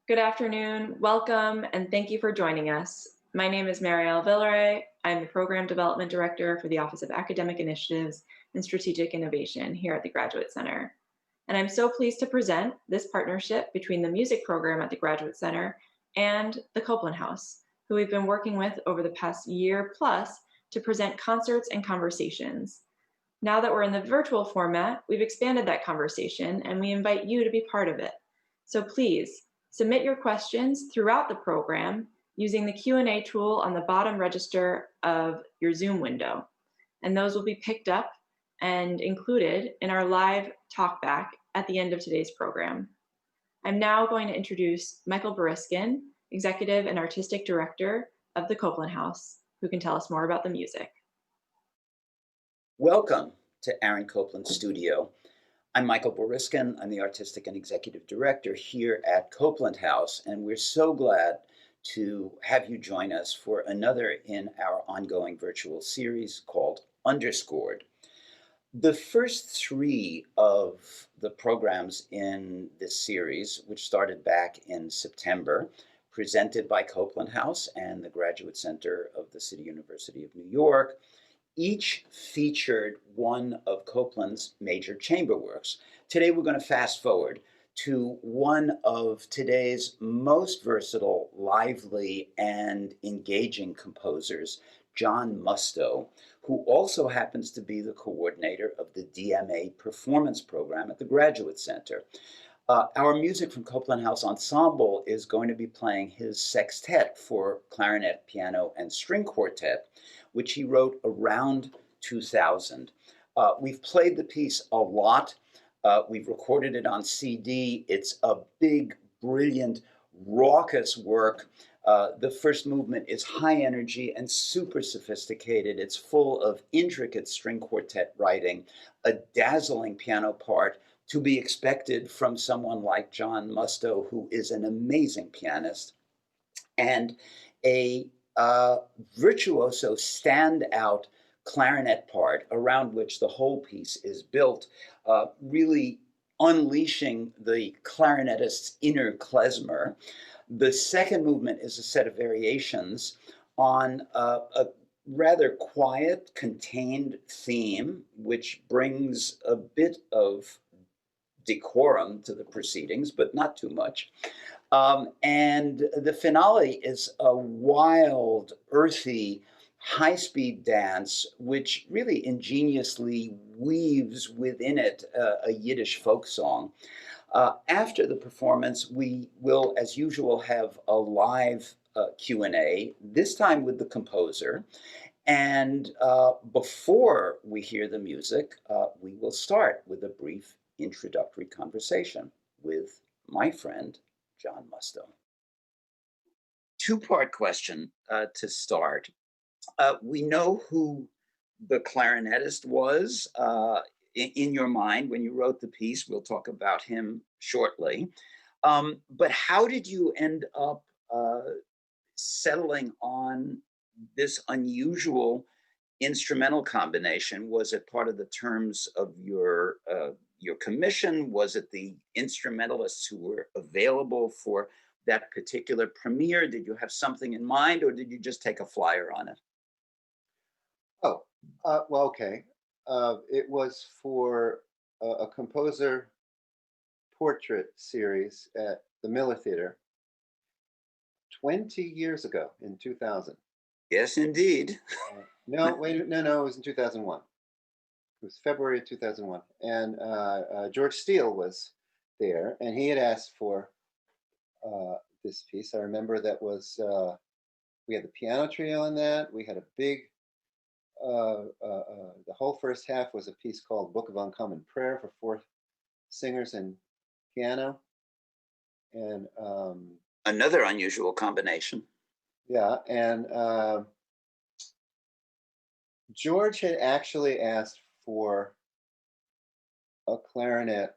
Good afternoon, welcome, and thank you for joining us. My name is Marielle Villeray. I'm the Program Development Director for the Office of Academic Initiatives and Strategic Innovation here at the Graduate Center. And I'm so pleased to present this partnership between the music program at the Graduate Center and the Copland House, who we've been working with over the past year plus to present concerts and conversations. Now that we're in the virtual format, we've expanded that conversation and we invite you to be part of it. So please submit your questions throughout the program using the Q&A tool on the bottom register of your Zoom window. And those will be picked up and included in our live talkback at the end of today's program. I'm now going to introduce Michael Boriskin, Executive and Artistic Director of the Copland House, who can tell us more about the music. Welcome to Aaron Copland's studio. I'm Michael Boriskin. I'm the Artistic and Executive Director here at Copland House, and we're so glad to have you join us for another in our ongoing virtual series called Underscored. The first three of the programs in this series, which started back in September, presented by Copland House and the Graduate Center of the City University of New York, each featured one of Copland's major chamber works. Today we're going to fast forward to one of today's most versatile, lively, and engaging composers, John Musto, who also happens to be the coordinator of the DMA Performance Program at the Graduate Center. Our music from Copland House Ensemble is going to be playing his sextet for clarinet, piano, and string quartet, which he wrote around 2000. We've played the piece a lot. We've recorded it on CD. It's a big, brilliant, raucous work. The first movement is high energy and super sophisticated. It's full of intricate string quartet writing, a dazzling piano part, to be expected from someone like John Musto, who is an amazing pianist, and a virtuoso standout clarinet part around which the whole piece is built, really unleashing the clarinetist's inner klezmer. The second movement is a set of variations on a rather quiet, contained theme, which brings a bit of decorum to the proceedings, but not too much. And the finale is a wild, earthy, high-speed dance, which really ingeniously weaves within it a Yiddish folk song. After the performance, we will, as usual, have a live Q&A, this time with the composer. And before we hear the music, we will start with a brief introductory conversation with my friend, John Musto. Two-part question to start. We know who the clarinetist was in your mind when you wrote the piece. We'll talk about him shortly. But how did you end up settling on this unusual instrumental combination? Was it part of the terms of your commission? Was it the instrumentalists who were available for that particular premiere? Did you have something in mind, or did you just take a flyer on it? Oh, well, okay. It was for a composer portrait series at the Miller Theater 20 years ago in 2000. Yes, indeed. No, wait, no, it was in 2001. It was February of 2001. And George Steele was there, and he had asked for this piece. I remember that was, we had the piano trio in that. We had a big, the whole first half was a piece called Book of Uncommon Prayer for four singers and piano. And another unusual combination. Yeah, and George had actually asked for a clarinet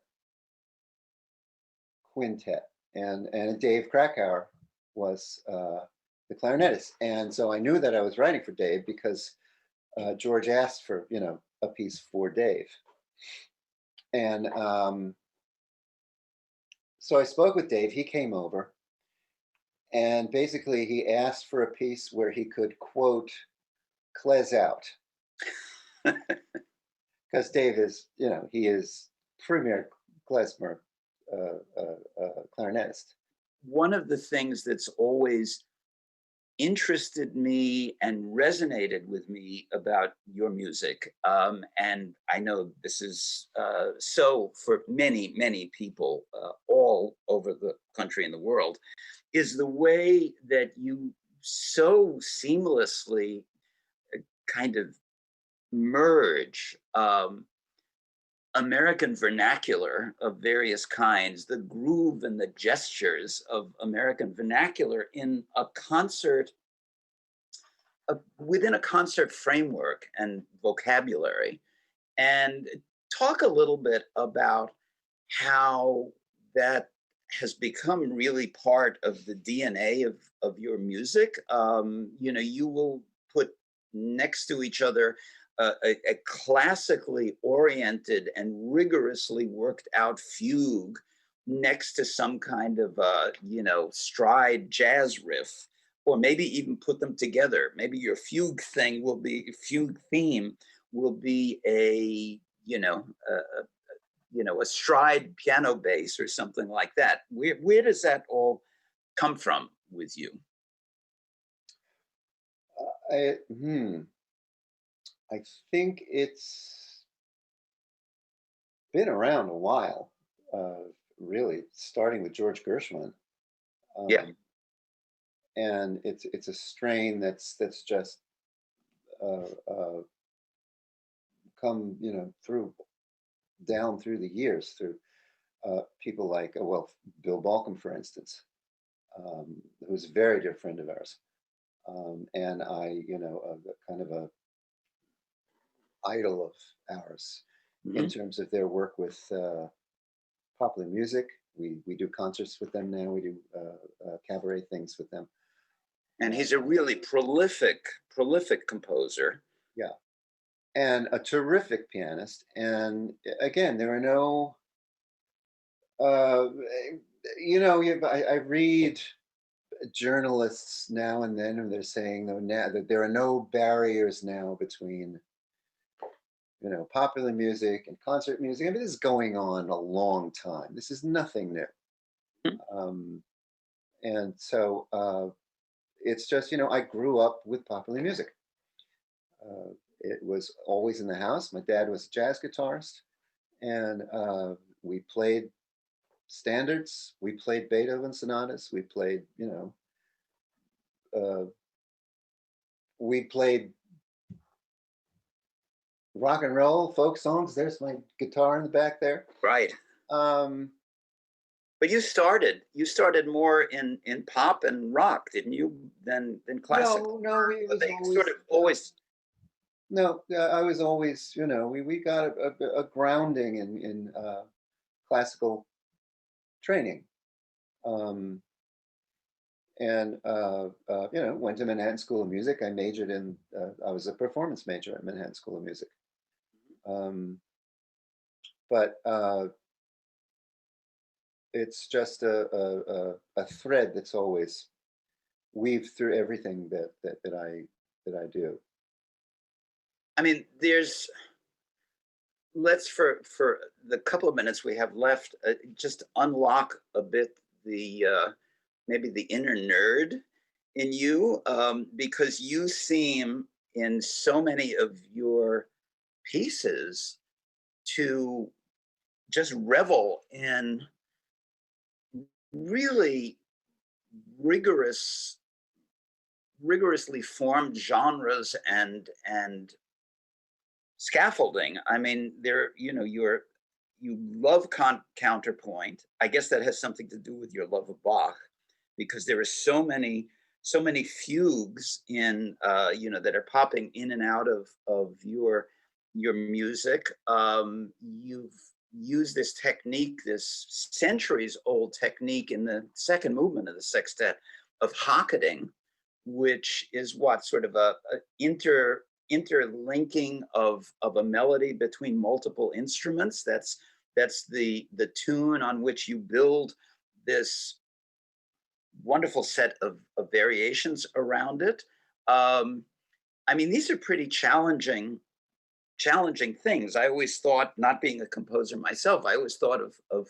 quintet, and Dave Krakauer was the clarinetist, and so I knew that I was writing for Dave because George asked for a piece for Dave, and so I spoke with Dave. He came over, And basically, he asked for a piece where he could quote "Klez out," because Dave is, he is premier klezmer clarinetist. One of the things that's always interested me and resonated with me about your music, and I know this is so for many, many people all over the country and the world, is the way that you so seamlessly kind of merge American vernacular of various kinds, the groove and the gestures of American vernacular in a concert, within a concert framework and vocabulary. And talk a little bit about how that has become really part of the DNA of your music. You will put next to each other a classically oriented and rigorously worked out fugue next to some kind of stride jazz riff, or maybe even put them together. Maybe your fugue theme will be a a stride piano bass or something like that. Where does that all come from with you? I think it's been around a while, really, starting with George Gershwin. Yeah. And it's a strain that's just come down through the years through people like Bill Balcom, for instance, who's a very dear friend of ours, and kind of a idol of ours in terms of their work with popular music. We do concerts with them now. We do cabaret things with them. And he's a really prolific composer. Yeah, and a terrific pianist. And again, there are no, I read journalists now and then, and they're saying that there are no barriers now between popular music and concert music. I mean, this is going on a long time. This is nothing new. And so it's just, I grew up with popular music. It was always in the house. My dad was a jazz guitarist, and we played standards. We played Beethoven sonatas. We played, we played rock and roll, folk songs. There's my guitar in the back there. Right. But you started more in pop and rock, didn't you? Than classic. No, it was always, sort of always. No, I was always, we got a grounding in classical training, and went to Manhattan School of Music. I majored in, I was a performance major at Manhattan School of Music. But it's just a thread that's always weaved through everything that I do. I mean, let's for the couple of minutes we have left, just unlock a bit the maybe the inner nerd in you, because you seem in so many of your pieces to just revel in really rigorously formed genres and scaffolding. I mean, you love counterpoint. I guess that has something to do with your love of Bach, because there are so many fugues in that are popping in and out of your music. You've used this technique, this centuries-old technique in the second movement of the sextet of hocketing, which is what sort of a interlinking of a melody between multiple instruments. That's the tune on which you build this wonderful set of variations around it. I mean, these are pretty challenging things. I always thought, not being a composer myself, I always thought of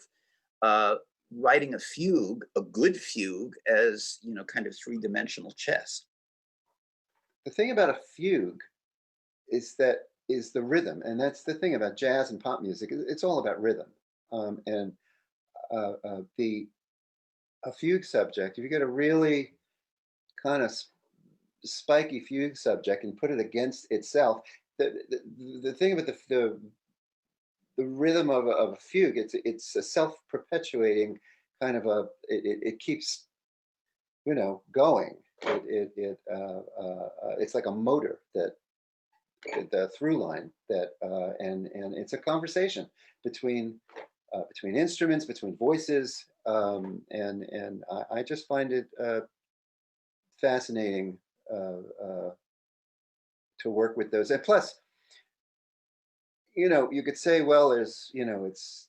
writing a fugue, a good fugue, as kind of three-dimensional chess. The thing about a fugue is the rhythm, and that's the thing about jazz and pop music. It's all about rhythm, and a fugue subject. If you get a really kind of spiky fugue subject and put it against itself, the thing about the rhythm of a fugue, it's a self-perpetuating kind of it keeps going. It's like a motor, that the through line, that and it's a conversation between instruments, between voices, and I just find it fascinating to work with those. And plus, you could say, well, there's it's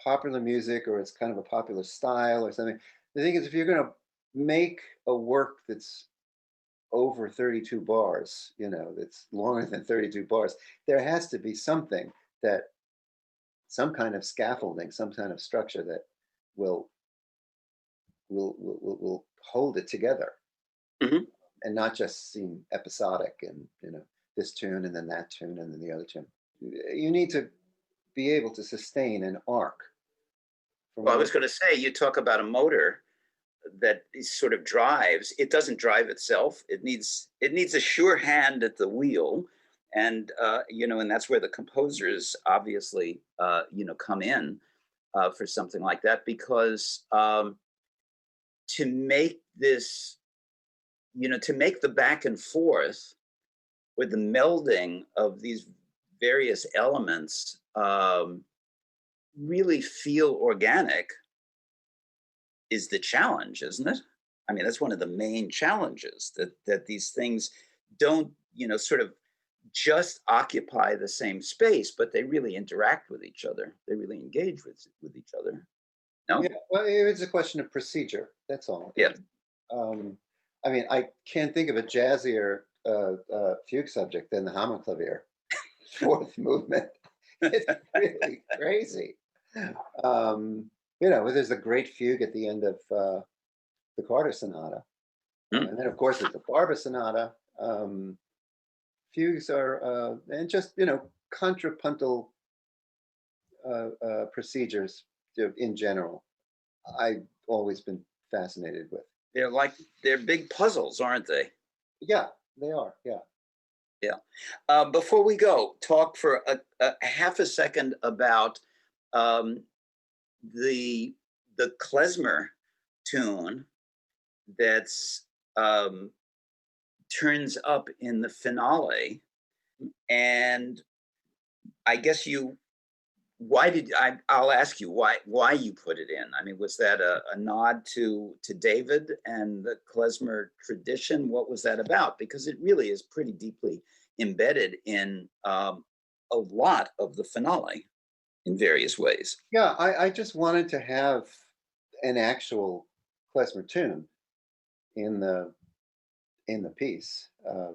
popular music, or it's kind of a popular style or something. The thing is, if you're going to make a work that's over 32 bars, that's longer than 32 bars, there has to be something, some kind of scaffolding, some kind of structure that will hold it together, Mm-hmm. and not just seem episodic, and this tune and then that tune and then the other tune. You need to be able to sustain an arc. Well, I was going to say, you talk about a motor that sort of drives. It doesn't drive itself. It needs a sure hand at the wheel, and and that's where the composers obviously come in for something like that, because to make this, to make the back and forth, or the melding of these various elements really feel organic, is the challenge, isn't it? I mean, that's one of the main challenges, that these things don't, sort of just occupy the same space, but they really interact with each other. They really engage with each other. No? Yeah, well, it's a question of procedure. That's all. Yeah. I mean, I can't think of a jazzier fugue subject than the Hammerklavier fourth movement. It's really crazy. There's a great fugue at the end of the Carter Sonata, and then of course there's the Barber Sonata. Fugues are and just contrapuntal procedures in general, I've always been fascinated with. They're big puzzles, aren't they? Yeah, they are. Yeah. Yeah. Before we go, talk for a half a second about the klezmer tune that's turns up in the finale, and I guess I'll ask you why you put it in. I mean, was that a nod to David and the klezmer tradition? What was that about? Because it really is pretty deeply embedded in a lot of the finale in various ways. Yeah, I just wanted to have an actual klezmer tune in the piece. I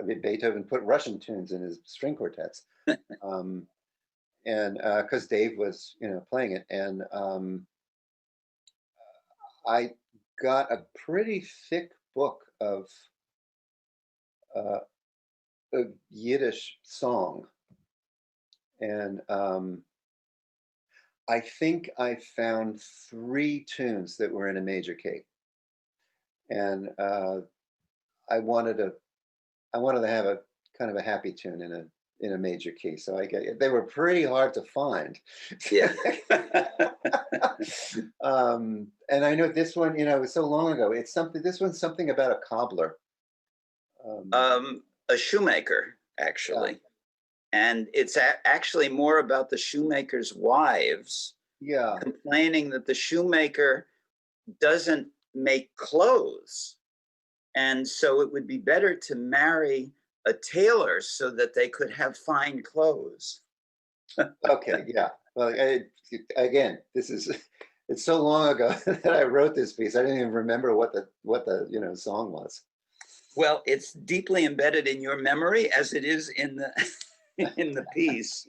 mean, Beethoven put Russian tunes in his string quartets. And because Dave was playing it, and I got a pretty thick book of Yiddish song, and I think I found 3 tunes that were in a major key, and I wanted to have a kind of a happy tune in a major key. So they were pretty hard to find. Yeah. And I know this one, it was so long ago. This one's something about a cobbler. A shoemaker, actually. Yeah. And it's actually more about the shoemaker's wives complaining that the shoemaker doesn't make clothes. And so it would be better to marry a tailor so that they could have fine clothes. Okay, yeah. Well, again, this is it's so long ago that I wrote this piece. I didn't even remember what the song was. Well, it's deeply embedded in your memory as it is in the in the piece.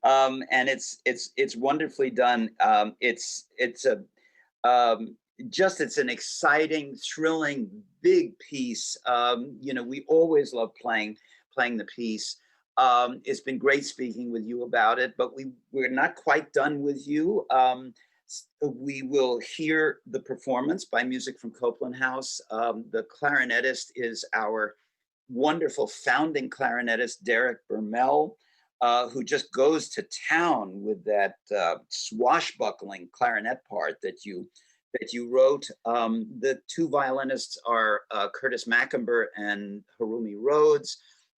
And it's wonderfully done. It's an exciting, thrilling, big piece. We always love playing the piece. It's been great speaking with you about it, but we're not quite done with you. We will hear the performance by music from Copland House. The clarinetist is our wonderful founding clarinetist, Derek Bermel, who just goes to town with that swashbuckling clarinet part that you wrote. The two violinists are Curtis Macomber and Harumi Rhodes.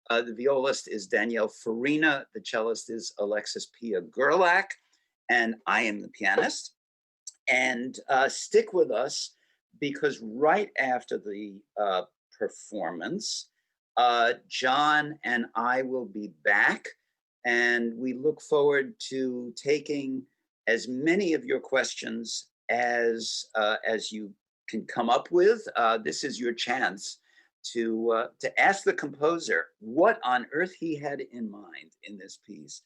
The violist is Daniella Farina. The cellist is Alexis Pia Gerlach. And I am the pianist. And stick with us, because right after the performance, John and I will be back, and we look forward to taking as many of your questions as you can come up with. This is your chance to ask the composer what on earth he had in mind in this piece.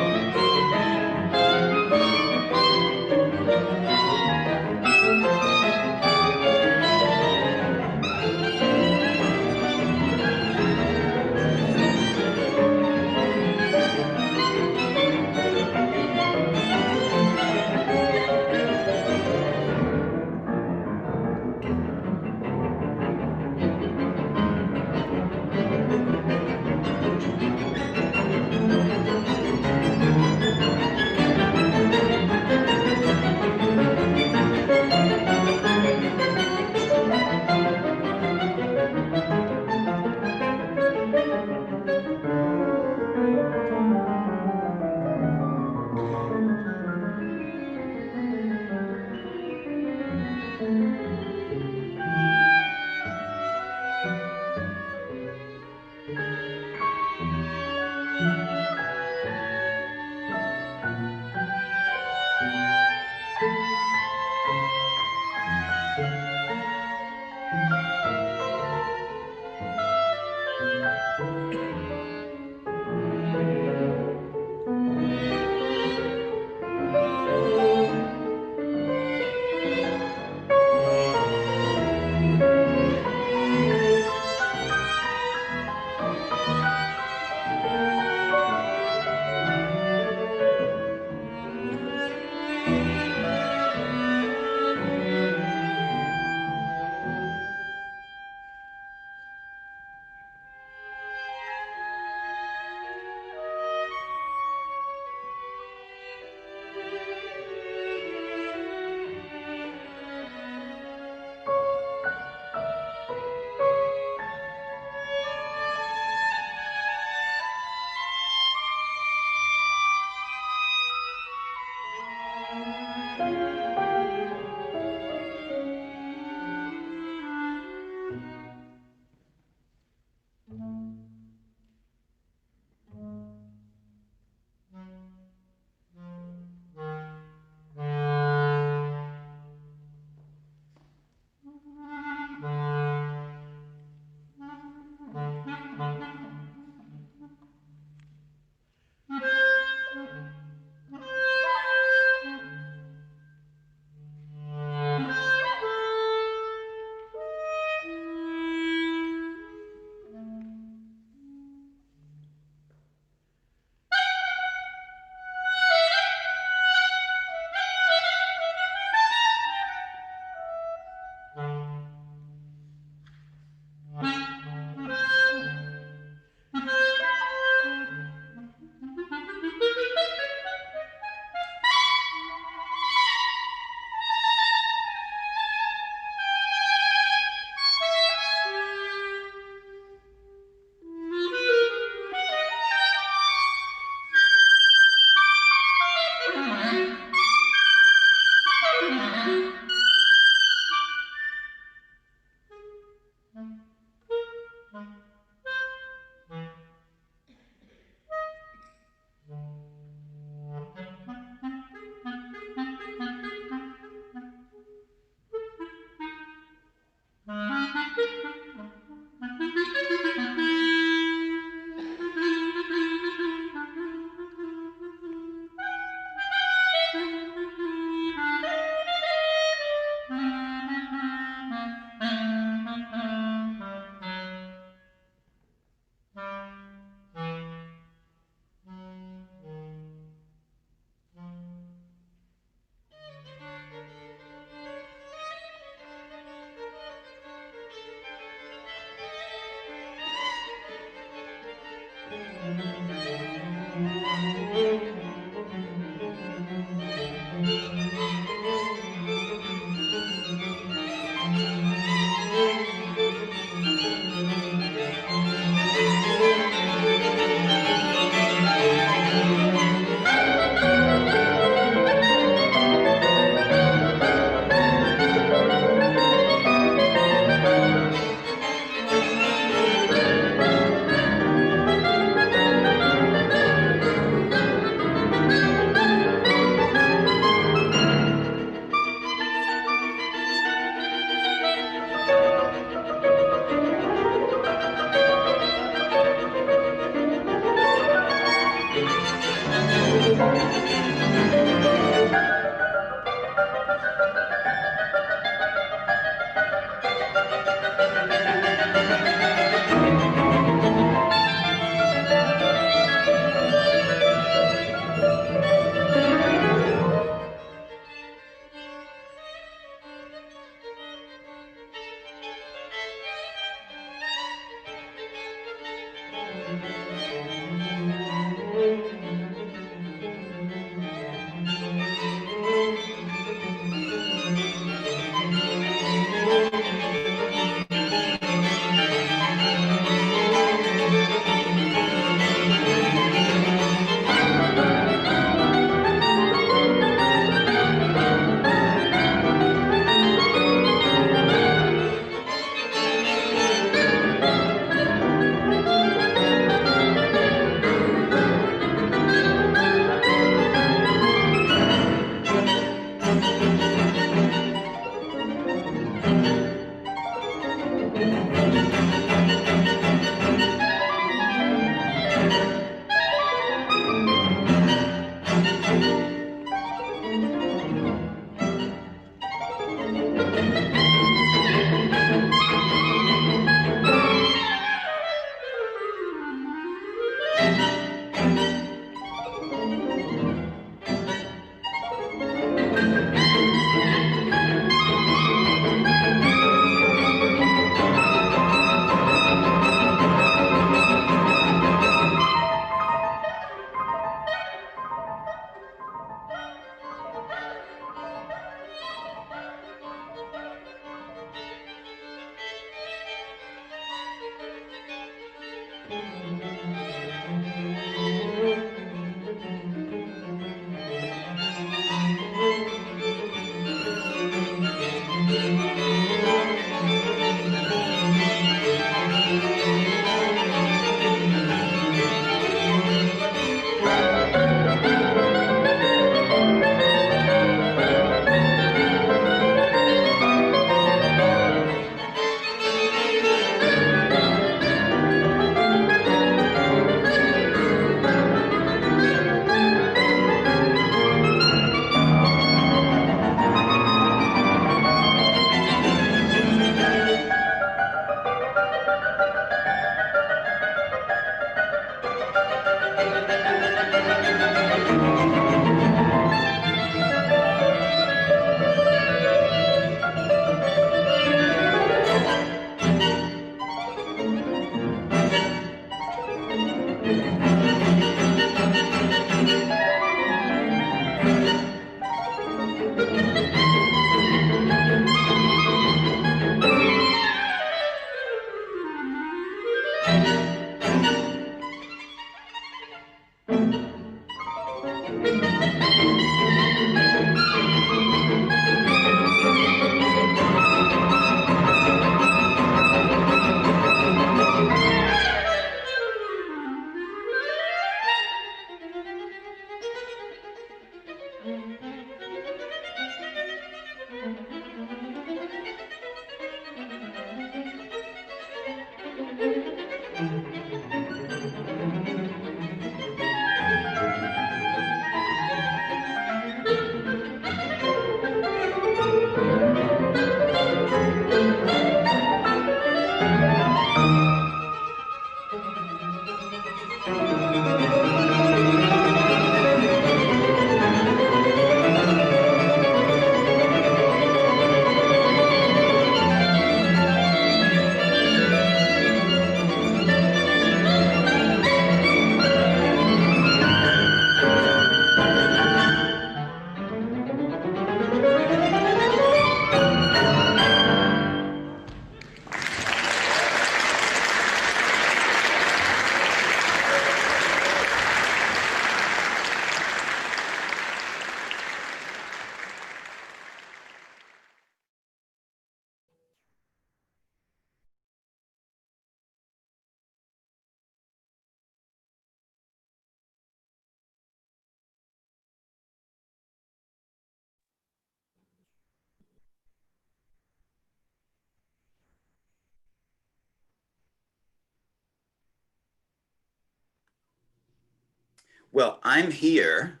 Well, I'm here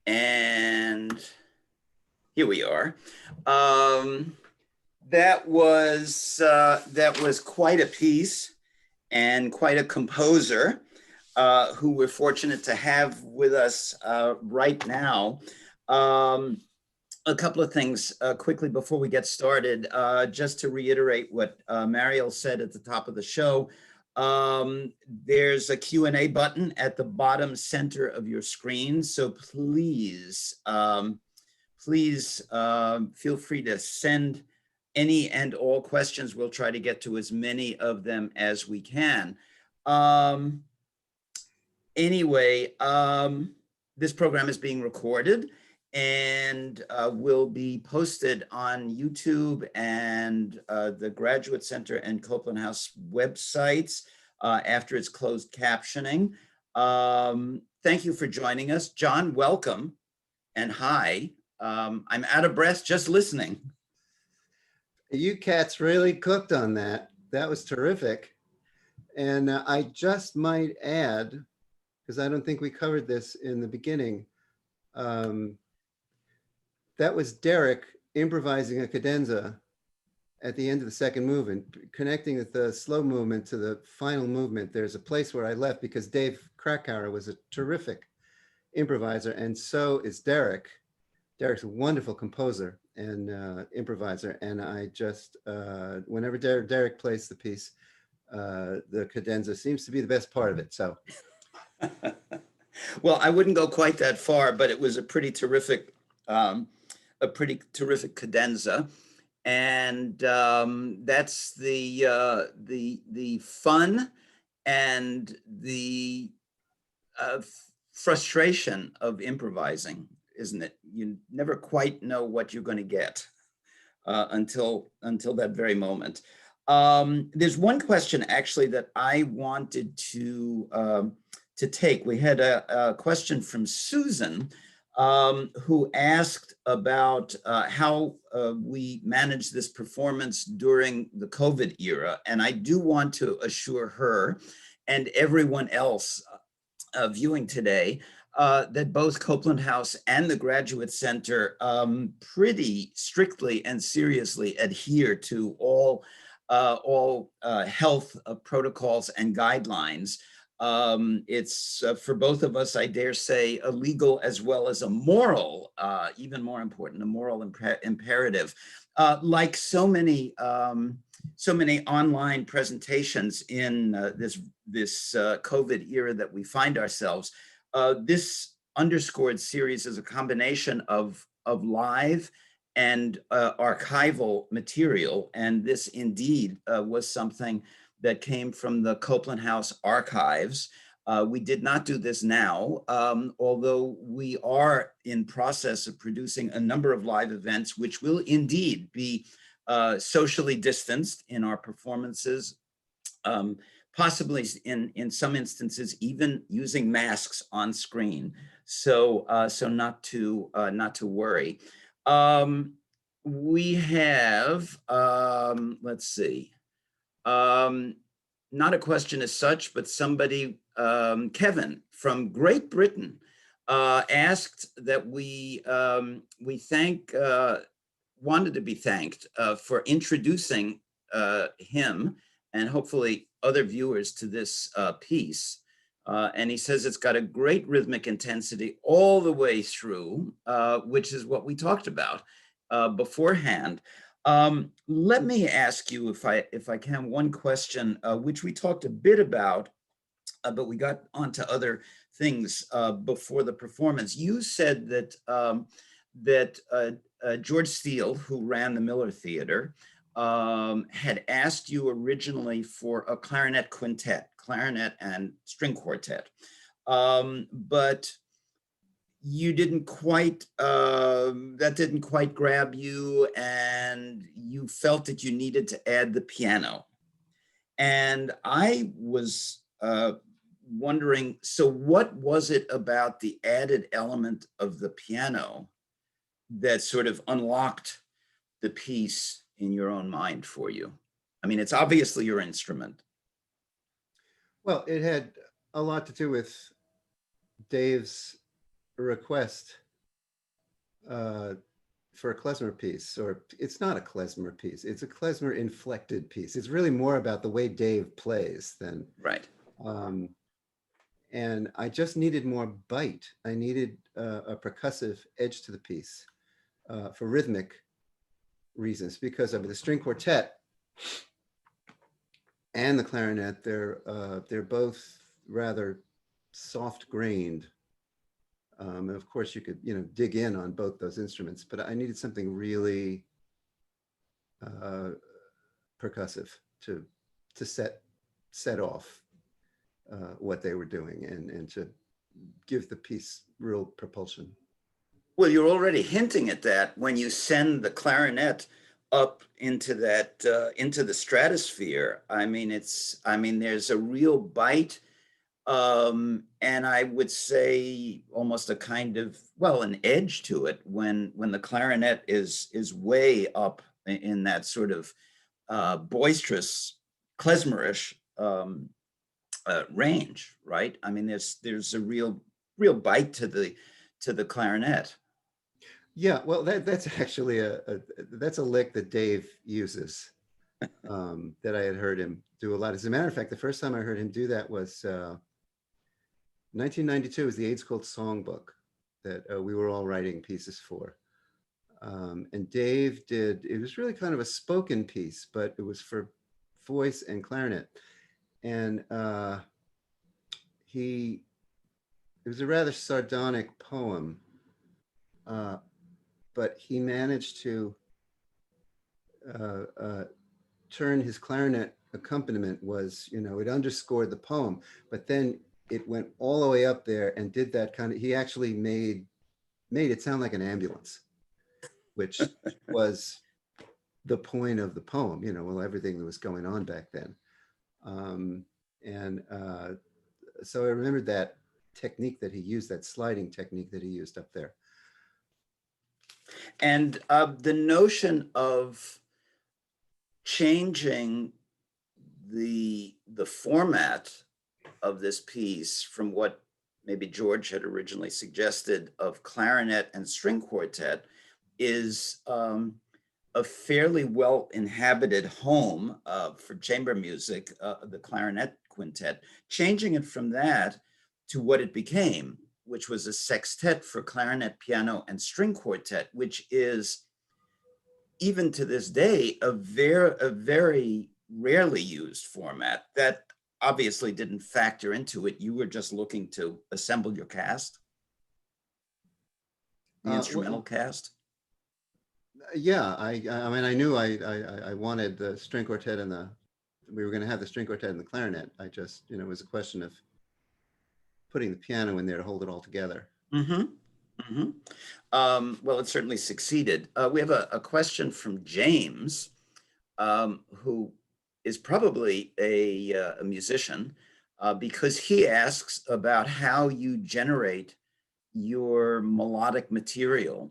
And here we are. That was quite a piece and quite a composer who we're fortunate to have with us right now. A couple of things quickly before we get started, just to reiterate what Mariel said at the top of the show. There's a Q&A button at the bottom center of your screen. So please, feel free to send any and all questions. We'll try to get to as many of them as we can. Anyway, this program is being recorded and will be posted on YouTube and the Graduate Center and Copland House websites after it's closed captioning. Thank you for joining us. John, welcome and hi. I'm out of breath just listening. You cats really cooked on that. That was terrific. And I just might add, because I don't think we covered this in the beginning, that was Derek improvising a cadenza at the end of the second movement, connecting the slow movement to the final movement. There's a place where I left because Dave Krakauer was a terrific improviser, and so is Derek. Derek's a wonderful composer and improviser, and I just, whenever Derek plays the piece, the cadenza seems to be the best part of it, so. Well, I wouldn't go quite that far, but it was a pretty terrific cadenza, and that's the fun and the frustration of improvising, isn't it? You never quite know what you're going to get until that very moment. There's one question actually that I wanted to take. We had a question from Susan, who asked about how we managed this performance during the COVID era. And I do want to assure her and everyone else viewing today that both Copland House and the Graduate Center pretty strictly and seriously adhere to all health protocols and guidelines. It's for both of us, I dare say, a legal as well as a moral, even more important, a moral imperative. Like so many online presentations in this COVID era that we find ourselves, this underscored series is a combination of live and archival material, and this indeed was something that came from the Copland House archives. We did not do this now, although we are in process of producing a number of live events, which will indeed be socially distanced in our performances, possibly in some instances even using masks on screen. So not to worry. We have let's see. Not a question as such, but somebody, Kevin from Great Britain, asked that we wanted to be thanked for introducing him and hopefully other viewers to this piece. And he says it's got a great rhythmic intensity all the way through, which is what we talked about beforehand. Let me ask you, if I can, one question, which we talked a bit about, but we got onto other things before the performance. You said that George Steele, who ran the Miller Theater, had asked you originally for a clarinet quintet, clarinet and string quartet, but you didn't quite, that didn't quite grab you, and you felt that you needed to add the piano. And I was wondering, so what was it about the added element of the piano that sort of unlocked the piece in your own mind for you? I mean, it's obviously your instrument. Well, it had a lot to do with Dave's request for a klezmer piece, or it's not a klezmer piece, it's a klezmer inflected piece. It's really more about the way Dave plays than, Right. and I just needed more bite. I needed a percussive edge to the piece for rhythmic reasons, because of the string quartet and the clarinet, they're both rather soft-grained. And of course, you could dig in on both those instruments, but I needed something really percussive to set off what they were doing and to give the piece real propulsion. Well, you're already hinting at that when you send the clarinet up into that into the stratosphere. I mean, there's a real bite, and I would say almost a kind of, well, an edge to it when the clarinet is way up in that sort of boisterous, klezmerish range, right? I mean, there's a real bite to the clarinet. Yeah, well, that's actually that's a lick that Dave uses, that I had heard him do a lot. As a matter of fact, the first time I heard him do that was 1992. It was the AIDS Cult Songbook that we were all writing pieces for. And Dave did, it was really kind of a spoken piece, but it was for voice and clarinet. And it was a rather sardonic poem, but he managed to turn his clarinet accompaniment was, it underscored the poem, but then it went all the way up there and did that kind of, he actually made it sound like an ambulance, which was the point of the poem, well, everything that was going on back then. So I remembered that technique that he used, that sliding technique that he used up there. And the notion of changing the format of this piece from what maybe George had originally suggested of clarinet and string quartet is a fairly well inhabited home for chamber music, the clarinet quintet, changing it from that to what it became, which was a sextet for clarinet, piano, and string quartet, which is, even to this day, a very rarely used format that obviously didn't factor into it. You were just looking to assemble your cast, the instrumental cast. Yeah, I mean, I knew I wanted the string quartet and we were going to have the string quartet and the clarinet. I just, it was a question of putting the piano in there to hold it all together. Mm-hmm. Mm-hmm. Well, it certainly succeeded. We have a question from James, who is probably a musician, because he asks about how you generate your melodic material.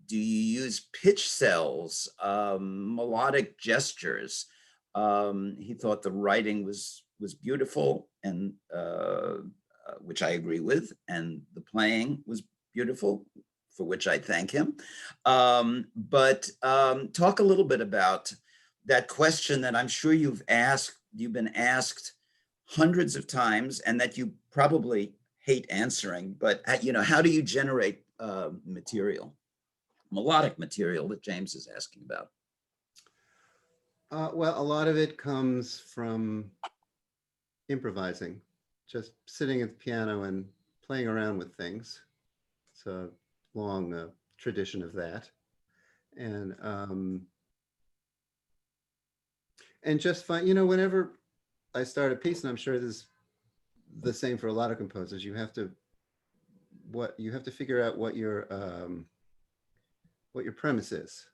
Do you use pitch cells, melodic gestures? He thought the writing was beautiful, and which I agree with, and the playing was beautiful, for which I thank him. But talk a little bit about that question that I'm sure you've been asked hundreds of times, and that you probably hate answering. But how do you generate melodic material that James is asking about? Well, a lot of it comes from improvising, just sitting at the piano and playing around with things. It's a long tradition of that. And just find, whenever I start a piece, and I'm sure this is the same for a lot of composers, you have to figure out what your premise is,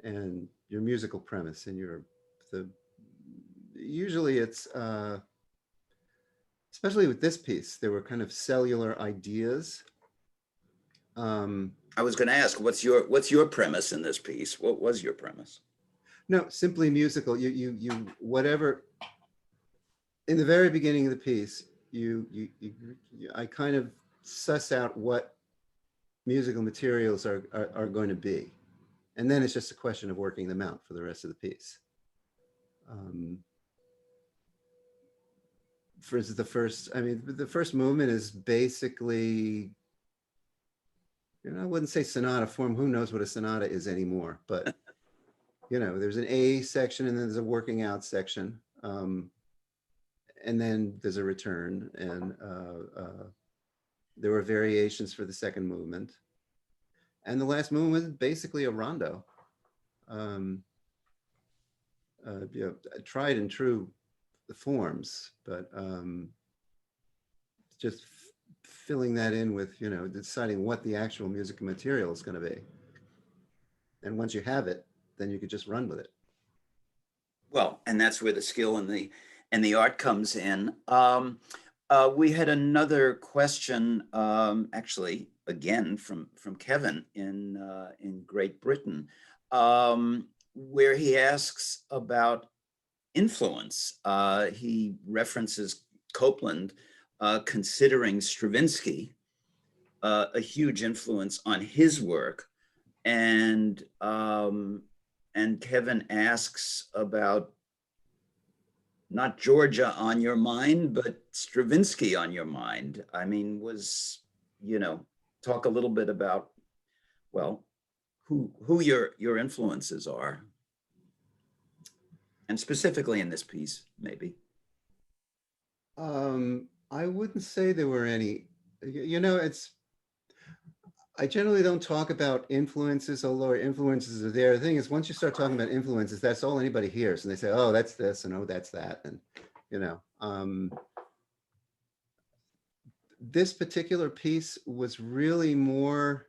and your musical premise, and usually it's especially with this piece, there were kind of cellular ideas. I was going to ask, what's your premise in this piece? What was your premise? No, simply musical. You whatever. In the very beginning of the piece, I kind of suss out what musical materials are going to be. And then it's just a question of working them out for the rest of the piece. For instance, the first movement is basically, I wouldn't say sonata form. Who knows what a sonata is anymore? But, there's an A section and then there's a working out section. And then there's a return. And there were variations for the second movement. And the last movement was basically a rondo. Tried and true forms, but just filling that in with, deciding what the actual musical material is going to be. And once you have it, then you could just run with it. Well, and that's where the skill and the art comes in. We had another question, actually, again from Kevin in Great Britain, where he asks about influence. He references Copland, considering Stravinsky a huge influence on his work, and Kevin asks about not Georgia on your mind, but Stravinsky on your mind. I mean, talk a little bit about, well, who your influences are, and specifically in this piece, maybe. I wouldn't say there were any. I generally don't talk about influences, although influences are there. The thing is, once you start talking about influences, that's all anybody hears. And they say, oh, that's this, and oh, that's that. And, this particular piece was really more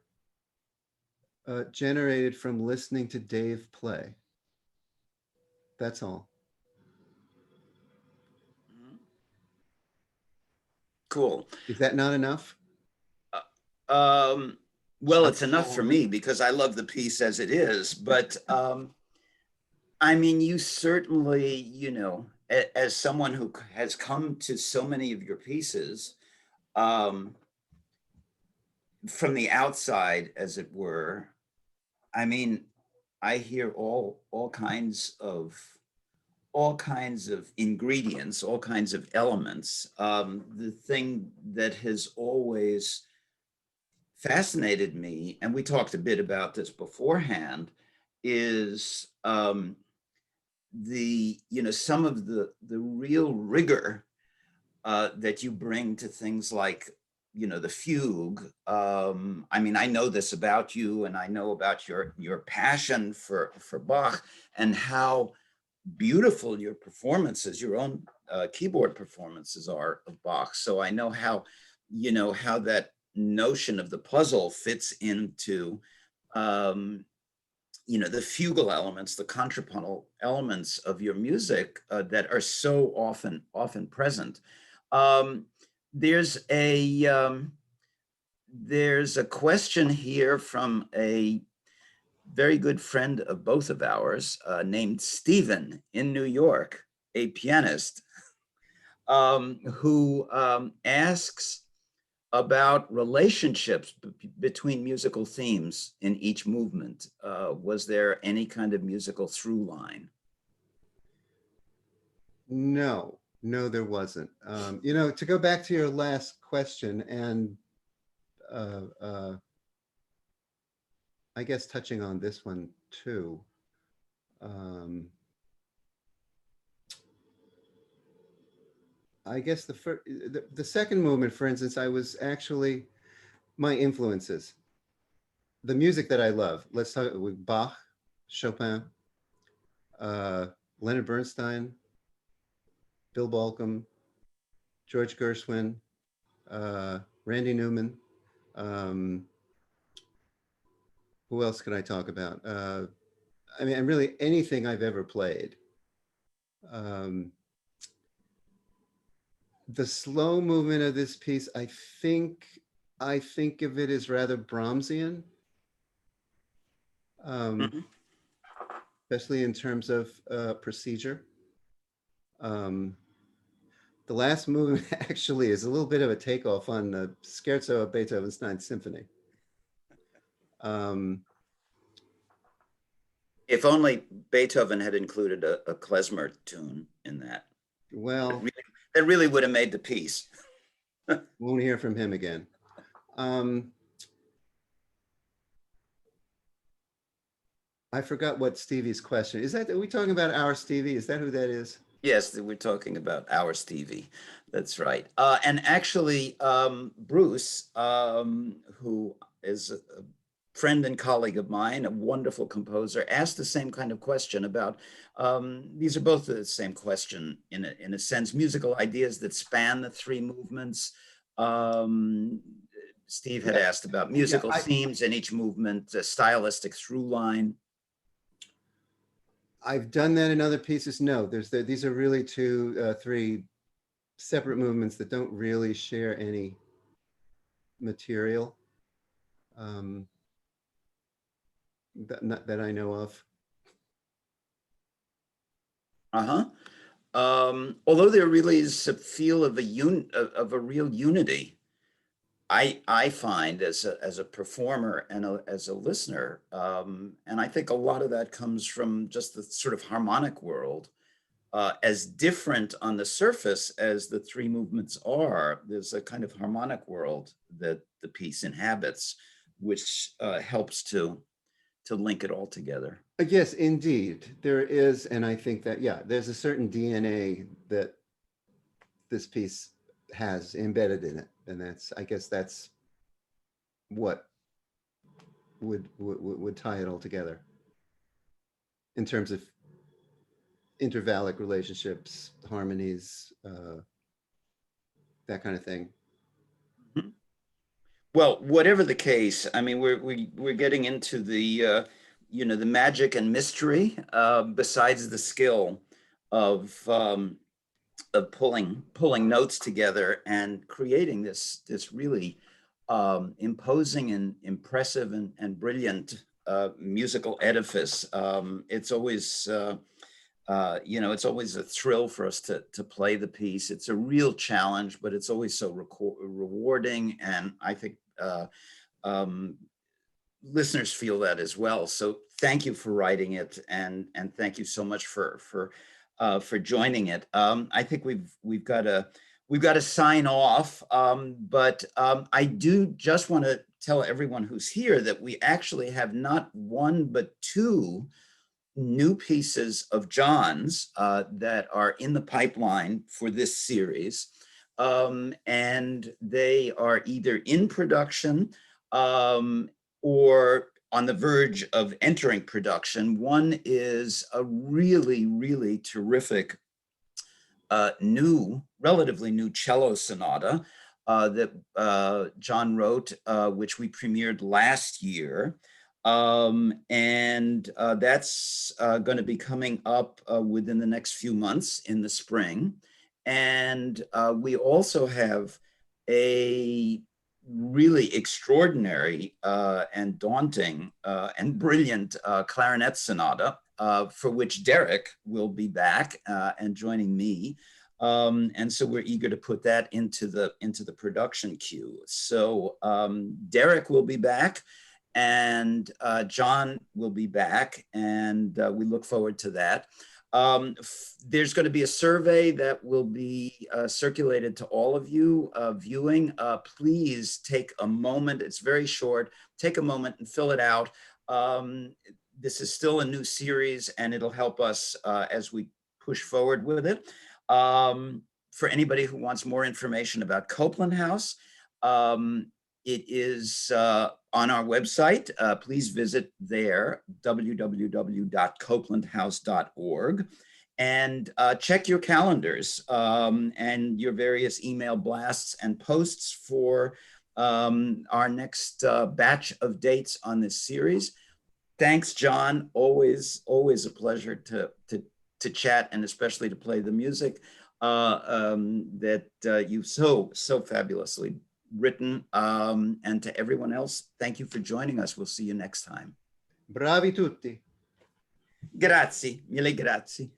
generated from listening to Dave play. That's all. Cool. Is that not enough? Well, it's enough for me because I love the piece as it is. But I mean, you certainly, as someone who has come to so many of your pieces from the outside, as it were, I mean, I hear all kinds of ingredients, all kinds of elements. The thing that has always fascinated me, and we talked a bit about this beforehand, is some of the real rigor that you bring to things like the fugue. I mean, I know this about you, and I know about your passion for Bach and how beautiful your performances, your own keyboard performances are of Bach. So I know how that notion of the puzzle fits into the fugal elements, the contrapuntal elements of your music that are so often present. There's a question here from a very good friend of both of ours, named Stephen in New York, a pianist, who asks about relationships between musical themes in each movement. Was there any kind of musical through line? No, there wasn't. To go back to your last question, and I guess touching on this one too. I guess the second movement, for instance, I was actually my influences, the music that I love. Let's talk with Bach, Chopin, Leonard Bernstein, Bill Bolcom, George Gershwin, Randy Newman. Who else can I talk about? I mean, really anything I've ever played. The slow movement of this piece, I think of it as rather Brahmsian, especially in terms of procedure. The last movement actually is a little bit of a takeoff on the Scherzo of Beethoven's Ninth Symphony. If only Beethoven had included a klezmer tune in that. Well, that really would have made the piece. Won't hear from him again. I forgot what Stevie's question is. Are we talking about our Stevie? Is that who that is? Yes, we're talking about our Stevie. That's right. And actually, Bruce, who is a friend and colleague of mine, a wonderful composer, asked the same kind of question about, these are both the same question in a sense, musical ideas that span the three movements. Steve had asked about musical themes in each movement, a stylistic through line. I've done that in other pieces. No, these are really three separate movements that don't really share any material that I know of. Although there really is a feel of a real unity, I find as a performer and as a listener, and I think a lot of that comes from just the sort of harmonic world. As different on the surface as the three movements are, there's a kind of harmonic world that the piece inhabits, which helps to link it all together. Yes, indeed, there is, and I think that there's a certain DNA that this piece has embedded in it, and I guess that's what would tie it all together in terms of intervallic relationships, harmonies, that kind of thing. Mm-hmm. Well, whatever the case, I mean, we're getting into the the magic and mystery besides the skill of pulling notes together and creating this really imposing and impressive and brilliant musical edifice. It's always it's always a thrill for us to play the piece. It's a real challenge, but it's always so rewarding, and I think listeners feel that as well. So thank you for writing it, and thank you so much for joining it. I think we've got to sign off, but I do just want to tell everyone who's here that we actually have not one but two new pieces of John's that are in the pipeline for this series, and they are either in production or on the verge of entering production. One is a really, really terrific relatively new cello sonata that John wrote, which we premiered last year. And that's going to be coming up within the next few months in the spring. And we also have a really extraordinary and daunting and brilliant clarinet sonata for which Derek will be back and joining me. And so we're eager to put that into the production queue. So Derek will be back, and John will be back, and we look forward to that. There's going to be a survey that will be circulated to all of you viewing. Please take a moment. It's very short. Take a moment and fill it out. This is still a new series, and it'll help us as we push forward with it. For anybody who wants more information about Copland House, it is on our website. Please visit there, www.coplandhouse.org, and check your calendars and your various email blasts and posts for our next batch of dates on this series. Thanks, John. Always a pleasure to chat, and especially to play the music that you've so fabulously written. And to everyone else, thank you for joining us. We'll see you next time. Bravi tutti. Grazie, mille grazie.